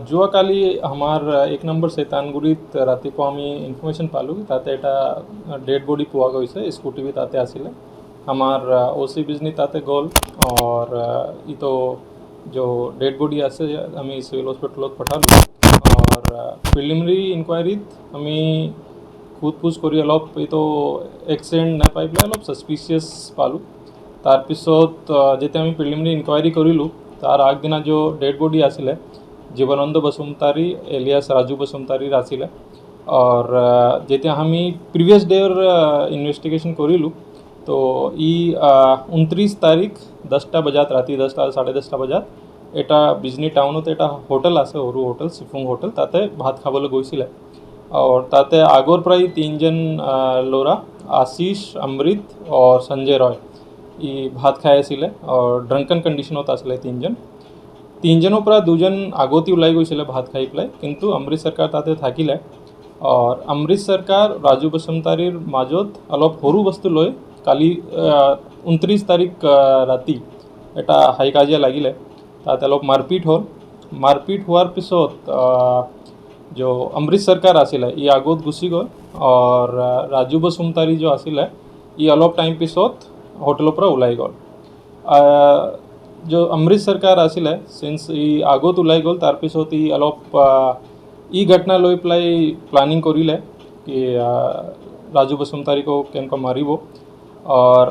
যোৱাকালি আমাৰ 1 নম্বৰ শৈতানগুৰিত ৰাতিপুৱা আমি ইনফৰমেশ্যন পালোঁ তাতে এটা ডেড বডি পোৱা গৈছে স্কুটি भी তাতে আছিলে আমাৰ ओसी बिजनी তাতে গ'ল और इतो जो डेड बॉडी আছে আমি সিভিল হস্পিটেলত পঠালোঁ और প্ৰিলিমিনাৰী ইনকুৱাৰীত আমি সোধ-পোছ কৰি অলপ এইটো এক্সিডেণ্ট নাপাই পেলাই অলপ সাসপিচিয়াছ পালোঁ তাৰপিছত যেতিয়া আমি প্ৰিলিমিনাৰী ইনকুৱাৰী কৰিলোঁ তাৰ আগদিনা जो डेड बॉडी আছিলে जीवनानंद बसुमतारी एलियास राजू बसुमतारी आसिले और जेते हमी प्रिवियस डेर इन्वेस्टिगेशन करिलु तो ई 29 तारीख 10टा बजात राति 10टा 10:30 बजात एटा बिजनी टाउनत एटा होटल आसे ओरु होटल सिफुंग होटल ताते भात खाबले गइसिले और ताते आगोर प्राय 3 जन लोरा आशीष अमृत और संजय रॉय ई भात खाय आसिले और ड्रंकन कंडिशनत आसिले 3 जन 3 जনৰ পৰা 2 জন আগতি ওলাই গৈছিলে ভাত খাই পেলাই কিন্তু অমৃত সরকার তাতে থাকিলে और অমৃত সরকার রাজু বসুমতাৰীৰ মাজত অলপ সৰু বস্তু লৈ কালি 29 তাৰিখ ৰাতি এটা হাই কাজিয়া লাগিলে তাতে অলপ মাৰপিট হ'ল মাৰপিট হোৱাৰ পিছত जो অমৃত সৰকাৰ আছিলে ই আগত গুচি গ'ল और ৰাজু বসুমতাৰী जो আছিলে ই অলপ টাইম পিছত হোটেলৰ পৰা ওলাই গ'ল जो अमृत सरकार आसिले सिन्स इ आगत उलाई गल तार पिছত इ अलप इ घटना लई प्लाई प्लानिंग करिले कि राजू बसुमतारी को केनको मारिबो और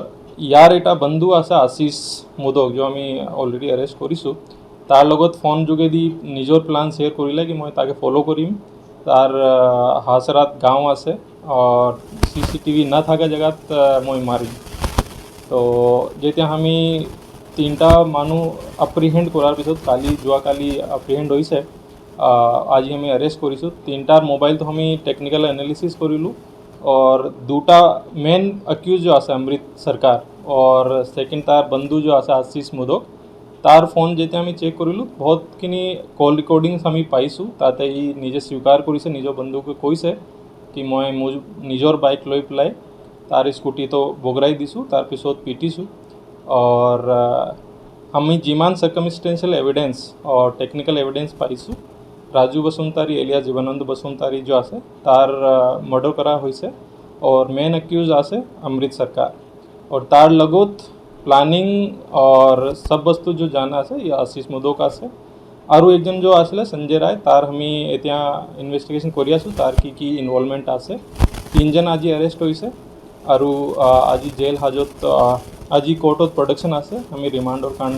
यार एटा बंधु आसे आशीष मोदक जो आमी अलरेडी अरेस्ट करिसु तार लगत फोन जोगेदी निजर प्लान शेयर करिले कि मैं ताके फॉलो करिम तार हासरात गाँव आसे और सीसीटीवी ना थाका जगत मैं मारिम तो जेते हमी 3टा मानु अप्रिहेंड करार पिছত काली যোৱাকালি अप्रिहेंड होइसे आज हमें अरेस्ट करिसु 3टार मोबाइल तो हमें टेक्निकल एनालिसिस करिलु और 2टा मेन अक्यूज जो आसे अमृत सरकार और सेकेंड तार बंधु जो आसे आशीष मोदक तार फोन जेते हमें चेक करिलु बहुत किनी कॉल रिकॉर्डिंग्स हमें पाइसु ताते इ निजे स्वीकार करिसे निजो बंधुके कइसे कि मैं निजर बाइक लई पेलाई तार स्कूटी तो बगराई दिसु तार पिছত पिटिसु और हमें जिमान सर्कमस्टेंशियल एविडेंस और टेक्निकल एविडेंस पाइसु राजू बसुमतारी एलिया जीवनानंद बसुमतारी जो आसे तार मर्डर करा होइसे और मेन अक्यूज आसे अमृत सरकार और तार लगत प्लानिंग और सब वस्तु जो जाना आसे ये आशीष मोदक आसे और एक जन जो आसले संजय राय तार हमें एतिया इन्वेस्टिगेशन करियासु तार की इन्वॉल्वमेंट आसे 3 जन आज अरेस्ट होइसे और आज जेल हाजत आज कोर्टत प्रोडक्शन आसे हमें रिमांडर कारण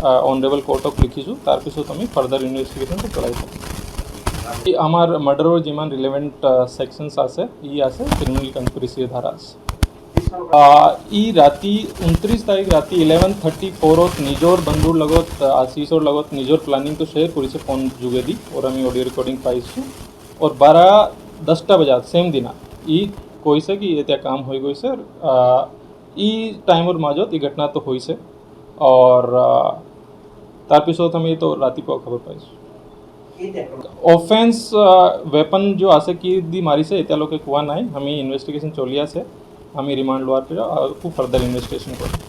ऑनरेबल कोर्टक लिखिसु तार पिছত हमें फर्दर इन्वेस्टिगेशन तो चलाई थाकी आमार मर्डरर जिमान रिलेवेंट सेक्शंस आसे इ आसे क्रिमिनल कन्स्पिरेसी धारा इ राति 29 तारीख राति 11:34 निजोर बंधुर लगत आशीषर लगत निजोर प्लानिंग तो शेयर करिसे फोन जोगेदी और हमें ऑडियो रिकॉर्डिंग पाइसु और 12:10 बजात सेम दिना इ কৈছে कि एतिया काम हो गई इ टाइमर মাজত इ घटना तो होइसे और तार पिছত আমি तो रातिपुৱা खबर पाइছো অফেন্স वेपन जो आसे कि दी मारिसे एतियालोके কোৱা নাই আমি ইনভেস্টিগেশন চলি আছে আমি ৰিমান্ড লোৱাৰ পৰা ফাৰ্দাৰ ইনভেস্টিগেশন কৰিম